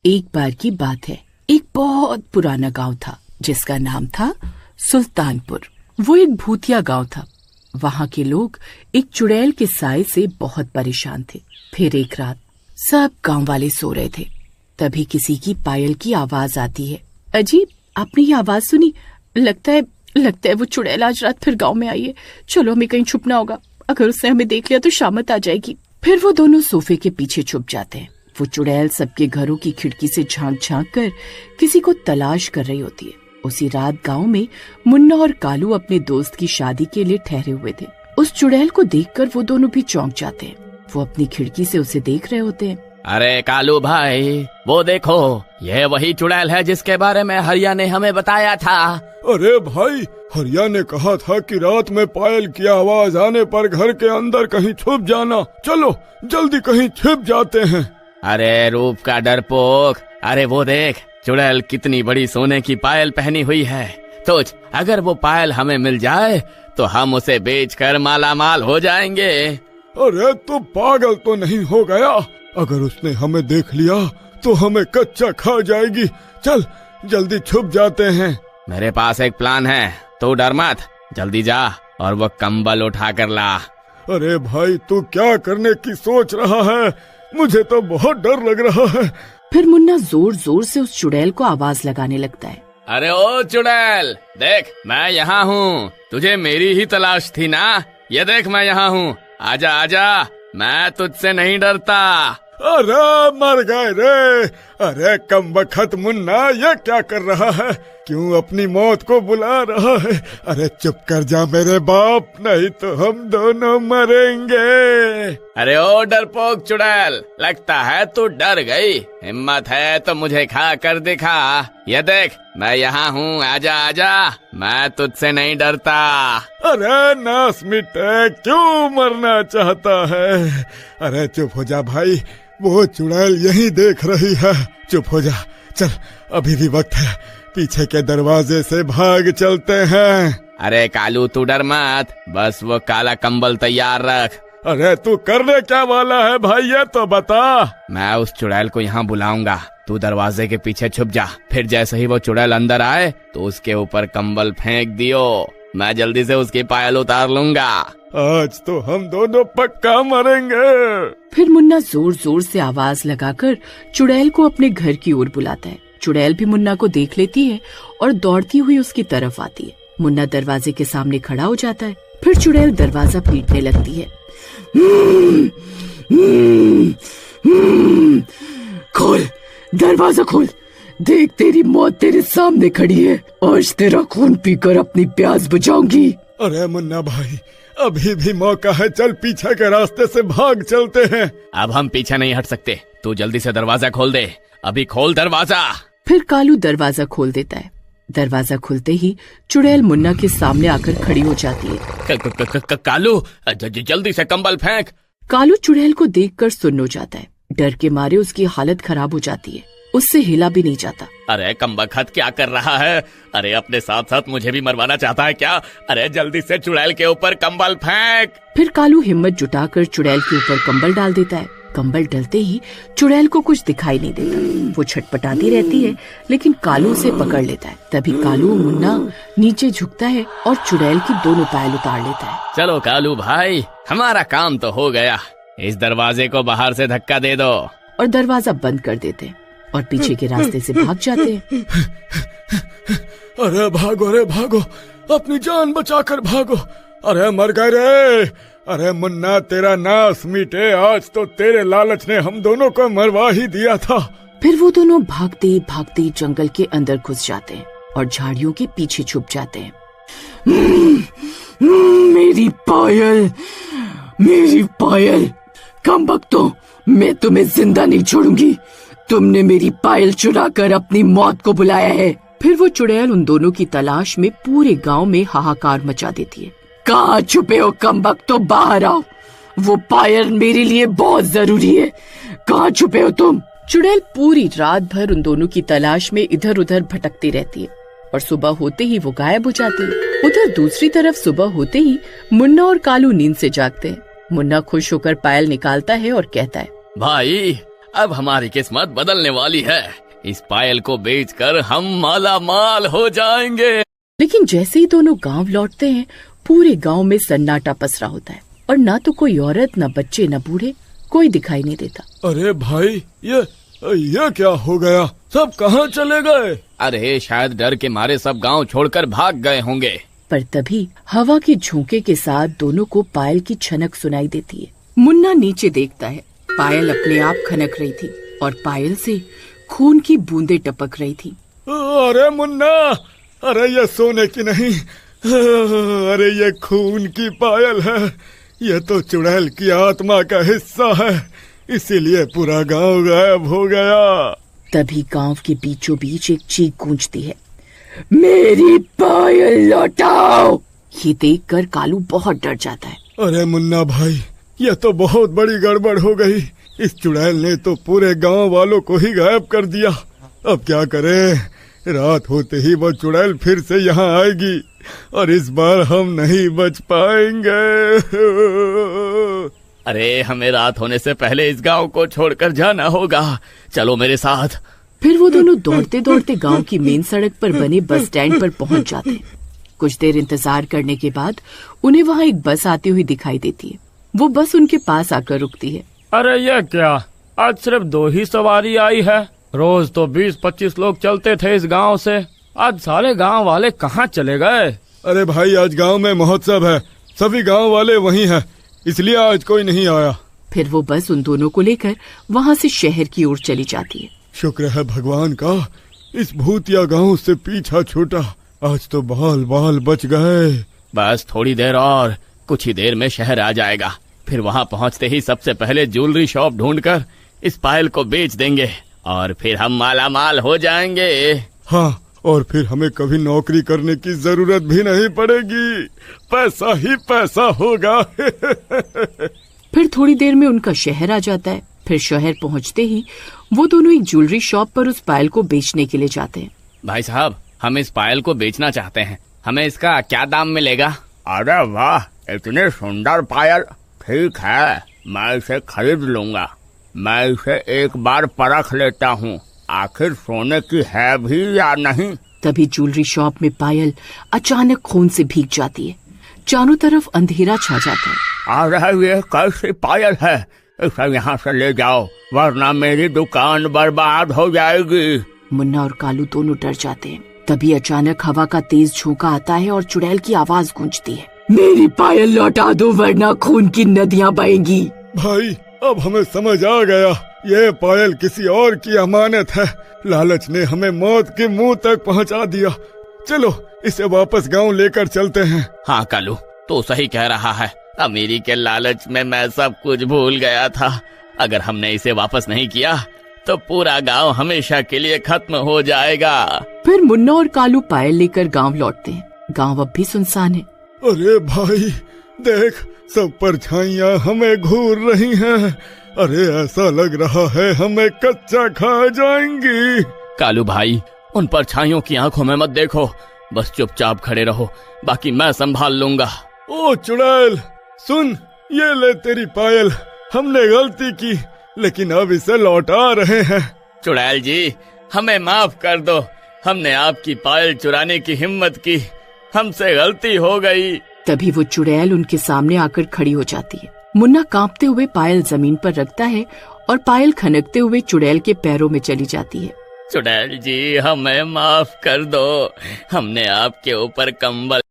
एक बार की बात है। एक बहुत पुराना गांव था जिसका नाम था सुल्तानपुर। वो एक भूतिया गांव था। वहां के लोग एक चुड़ैल के साए से बहुत परेशान थे। फिर एक रात सब गांव वाले सो रहे थे, तभी किसी की पायल की आवाज आती है। अजीब, आपने ये आवाज सुनी? लगता है वो चुड़ैल आज रात फिर गांव में आई है। चलो हमें कहीं छुपना होगा, अगर उसने हमें देख लिया तो शामत आ जाएगी। फिर वो दोनों सोफे के पीछे छुप जाते हैं। वो चुड़ैल सबके घरों की खिड़की से झांक झांक कर किसी को तलाश कर रही होती है। उसी रात गांव में मुन्ना और कालू अपने दोस्त की शादी के लिए ठहरे हुए थे। उस चुड़ैल को देखकर वो दोनों भी चौंक जाते हैं। वो अपनी खिड़की से उसे देख रहे होते हैं। अरे कालू भाई, वो देखो, ये वही चुड़ैल है जिसके बारे में हरिया ने हमें बताया था। अरे भाई, हरिया ने कहा था कि रात में पायल की आवाज आने पर घर के अंदर कहीं छुप जाना। चलो जल्दी कहीं छिप जाते हैं। अरे रूप का डरपोक, अरे वो देख, चुड़ैल कितनी बड़ी सोने की पायल पहनी हुई है। सोच, अगर वो पायल हमें मिल जाए तो हम उसे बेचकर माला माल हो जाएंगे। अरे तू पागल तो नहीं हो गया? अगर उसने हमें देख लिया तो हमें कच्चा खा जाएगी। चल जल्दी छुप जाते हैं। मेरे पास एक प्लान है, तू डर मत, जल्दी जा और वो कंबल उठा कर ला। अरे भाई, तू क्या करने की सोच रहा है? मुझे तो बहुत डर लग रहा है। फिर मुन्ना जोर जोर से उस चुड़ैल को आवाज लगाने लगता है। अरे ओ चुड़ैल, देख मैं यहाँ हूँ, तुझे मेरी ही तलाश थी ना? ये देख मैं यहाँ हूँ, आजा आजा, मैं तुझसे नहीं डरता। अरे मर गए रे। अरे कमबख्त मुन्ना, ये क्या कर रहा है? क्यों अपनी मौत को बुला रहा है? अरे चुप कर जा मेरे बाप, नहीं तो हम दोनों मरेंगे। अरे ओ डरपोक चुड़ैल, लगता है तू डर गई। हिम्मत है तो मुझे खा कर दिखा। ये देख मैं यहाँ हूँ, आजा आजा, मैं तुझसे नहीं डरता। अरे नास मिटे, क्यों मरना चाहता है? अरे चुप हो जा भाई, वो चुड़ैल यही देख रही है। चुप हो जा, चल अभी भी वक्त है, पीछे के दरवाजे से भाग चलते हैं। अरे कालू तू डर मत, बस वो काला कंबल तैयार रख। अरे तू करने क्या वाला है भाई, ये तो बता। मैं उस चुड़ैल को यहाँ बुलाऊंगा, तू दरवाजे के पीछे छुप जा। फिर जैसे ही वो चुड़ैल अंदर आए तो उसके ऊपर कंबल फेंक दियो, मैं जल्दी से उसकी पायल उतार लूंगा। आज तो हम दोनों पक्का मरेंगे। फिर मुन्ना जोर जोर से आवाज लगाकर चुड़ैल को अपने घर की ओर बुलाता है। चुड़ैल भी मुन्ना को देख लेती है और दौड़ती हुई उसकी तरफ आती है। मुन्ना दरवाजे के सामने खड़ा हो जाता है। फिर चुड़ैल दरवाजा पीटने लगती है। खोल, दरवाजा खोल, देख तेरी मौत तेरे सामने खड़ी है। आज तेरा खून पीकर अपनी प्यास बुझाऊंगी। अरे मुन्ना भाई, अभी भी मौका है, चल पीछे के रास्ते से भाग चलते हैं। अब हम पीछे नहीं हट सकते, तू जल्दी से दरवाजा खोल दे, अभी खोल दरवाजा। फिर कालू दरवाजा खोल देता है। दरवाजा खुलते ही चुड़ैल मुन्ना के सामने आकर खड़ी हो जाती है। कालू जल्दी से कंबल फेंक। कालू चुड़ैल को देखकर सुन्न हो जाता है। डर के मारे उसकी हालत खराब हो जाती है, उससे हिला भी नहीं जाता। अरे कमबख्त क्या कर रहा है? अरे अपने साथ साथ मुझे भी मरवाना चाहता है क्या? अरे जल्दी से चुड़ैल के ऊपर कंबल फेंक। फिर कालू हिम्मत जुटाकर चुड़ैल के ऊपर कंबल डाल देता है। कंबल डलते ही चुड़ैल को कुछ दिखाई नहीं देता। वो छटपटाती रहती है, लेकिन कालू उसे पकड़ लेता है। तभी कालू मुन्ना नीचे झुकता है और चुड़ैल की दोनों पायल उतार लेता है। चलो कालू भाई, हमारा काम तो हो गया, इस दरवाजे को बाहर से धक्का दे दो। और दरवाजा बंद कर देते हैं और पीछे के रास्ते से भाग जाते हैं। अरे भागो, अपनी जान बचाकर भागो। अरे मर गए रे। अरे मुन्ना, तेरा नाश मिटे, आज तो तेरे लालच ने हम दोनों को मरवा ही दिया था। फिर वो दोनों भागते भागते जंगल के अंदर घुस जाते हैं और झाड़ियों के पीछे छुप जाते हैं। मेरी पायल, कमबख्तों, मैं तुम्हें जिंदा नहीं छोड़ूंगी। तुमने मेरी पायल चुराकर अपनी मौत को बुलाया है। फिर वो चुड़ैल उन दोनों की तलाश में पूरे गांव में हाहाकार मचा देती है। कहाँ छुपे हो कमबख्तों, बाहर आओ, वो पायल मेरे लिए बहुत जरूरी है। कहाँ छुपे हो तुम? चुड़ैल पूरी रात भर उन दोनों की तलाश में इधर उधर भटकती रहती है और सुबह होते ही वो गायब हो जाती है। उधर दूसरी तरफ सुबह होते ही मुन्ना और कालू नींद से जागते हैं। मुन्ना खुश होकर पायल निकालता है और कहता है, भाई अब हमारी किस्मत बदलने वाली है। इस पायल को बेचकर हम माला माल हो जाएंगे। लेकिन जैसे ही दोनों गांव लौटते हैं, पूरे गांव में सन्नाटा पसरा होता है और ना तो कोई औरत, ना बच्चे, ना बूढ़े, कोई दिखाई नहीं देता। अरे भाई, ये क्या हो गया? सब कहाँ चले गए? अरे शायद डर के मारे सब गांव छोड़कर भाग गए होंगे। पर तभी हवा के झोंके के साथ दोनों को पायल की छनक सुनाई देती है। मुन्ना नीचे देखता है। पायल अपने आप खनक रही थी और पायल से खून की बूंदें टपक रही थी। अरे मुन्ना, अरे ये सोने की नहीं, अरे ये खून की पायल है। ये तो चुड़ैल की आत्मा का हिस्सा है, इसीलिए पूरा गांव गायब हो गया। तभी गांव के बीचों बीच एक चीख गूंजती है, मेरी पायल लौटाओ। ये देखकर कालू बहुत डर जाता है। अरे मुन्ना भाई, यह तो बहुत बड़ी गड़बड़ हो गई। इस चुड़ैल ने तो पूरे गांव वालों को ही गायब कर दिया। अब क्या करें? रात होते ही वो चुड़ैल फिर से यहाँ आएगी और इस बार हम नहीं बच पाएंगे। अरे हमें रात होने से पहले इस गांव को छोड़कर जाना होगा। चलो मेरे साथ। फिर वो दोनों दौड़ते दौड़ते गांव की मेन सड़क पर बने बस स्टैंड पर पहुंच जाते हैं। कुछ देर इंतजार करने के बाद उन्हें वहाँ एक बस आती हुई दिखाई देती है। वो बस उनके पास आकर रुकती है। अरे ये क्या, आज सिर्फ 2 ही सवारी आई है। रोज तो 20-25 लोग चलते थे इस गांव से, आज सारे गांव वाले कहाँ चले गए? अरे भाई, आज गांव में महोत्सव है, सभी गांव वाले वहीं हैं, इसलिए आज कोई नहीं आया। फिर वो बस उन दोनों को लेकर वहाँ से शहर की ओर चली जाती है। शुक्र है भगवान का, इस भूतिया गांव से पीछा छूटा। आज तो बाल बाल बच गए। बस थोड़ी देर और, कुछ ही देर में शहर आ जाएगा। फिर वहाँ पहुँचते ही सबसे पहले ज्वेलरी शॉप ढूंढकर इस पायल को बेच देंगे और फिर हम माला माल हो जाएंगे। हाँ, और फिर हमें कभी नौकरी करने की जरूरत भी नहीं पड़ेगी, पैसा ही पैसा होगा। फिर थोड़ी देर में उनका शहर आ जाता है। फिर शहर पहुंचते ही वो दोनों एक ज्वेलरी शॉप पर उस पायल को बेचने के लिए जाते हैं। भाई साहब, हम इस पायल को बेचना चाहते हैं, हमें इसका क्या दाम मिलेगा? अरे वाह, इतनी सुंदर पायल, ठीक है, मैं इसे खरीद लूंगा। मैं इसे एक बार परख लेता हूँ, आखिर सोने की है भी या नहीं। तभी ज्वेलरी शॉप में पायल अचानक खून से भीग जाती है। चारों तरफ अंधेरा छा जाता है। अरे ये कैसी पायल है, इसे यहाँ से ले जाओ वरना मेरी दुकान बर्बाद हो जाएगी। मुन्ना और कालू दोनों डर जाते हैं। तभी अचानक हवा का तेज झोंका आता है और चुड़ैल की आवाज गूंजती है, मेरी पायल लौटा दो वरना खून की नदियाँ बहेंगी। भाई, अब हमें समझ आ गया, ये पायल किसी और की अमानत है। लालच ने हमें मौत के मुंह तक पहुंचा दिया। चलो इसे वापस गांव लेकर चलते हैं। हाँ कालू, तो सही कह रहा है। अमीरी के लालच में मैं सब कुछ भूल गया था। अगर हमने इसे वापस नहीं किया तो पूरा गांव हमेशा के लिए खत्म हो जाएगा। फिर मुन्ना और कालू पायल लेकर गांव लौटते हैं। गांव अब भी सुनसान है। अरे भाई देख, सब परछाइयाँ हमें घूर रही हैं। अरे ऐसा लग रहा है हमें कच्चा खा जाएंगी। कालू भाई, उन परछाइयों की आंखों में मत देखो, बस चुपचाप खड़े रहो, बाकी मैं संभाल लूंगा। ओ चुड़ैल सुन, ये ले तेरी पायल। हमने गलती की लेकिन अब इसे लौटा रहे हैं। चुड़ैल जी, हमें माफ कर दो, हमने आपकी पायल चुराने की हिम्मत की, हमसे गलती हो गई। तभी वो चुड़ैल उनके सामने आकर खड़ी हो जाती है। मुन्ना कांपते हुए पायल जमीन पर रखता है और पायल खनकते हुए चुड़ैल के पैरों में चली जाती है। चुड़ैल जी, हमें माफ कर दो, हमने आपके ऊपर कंबल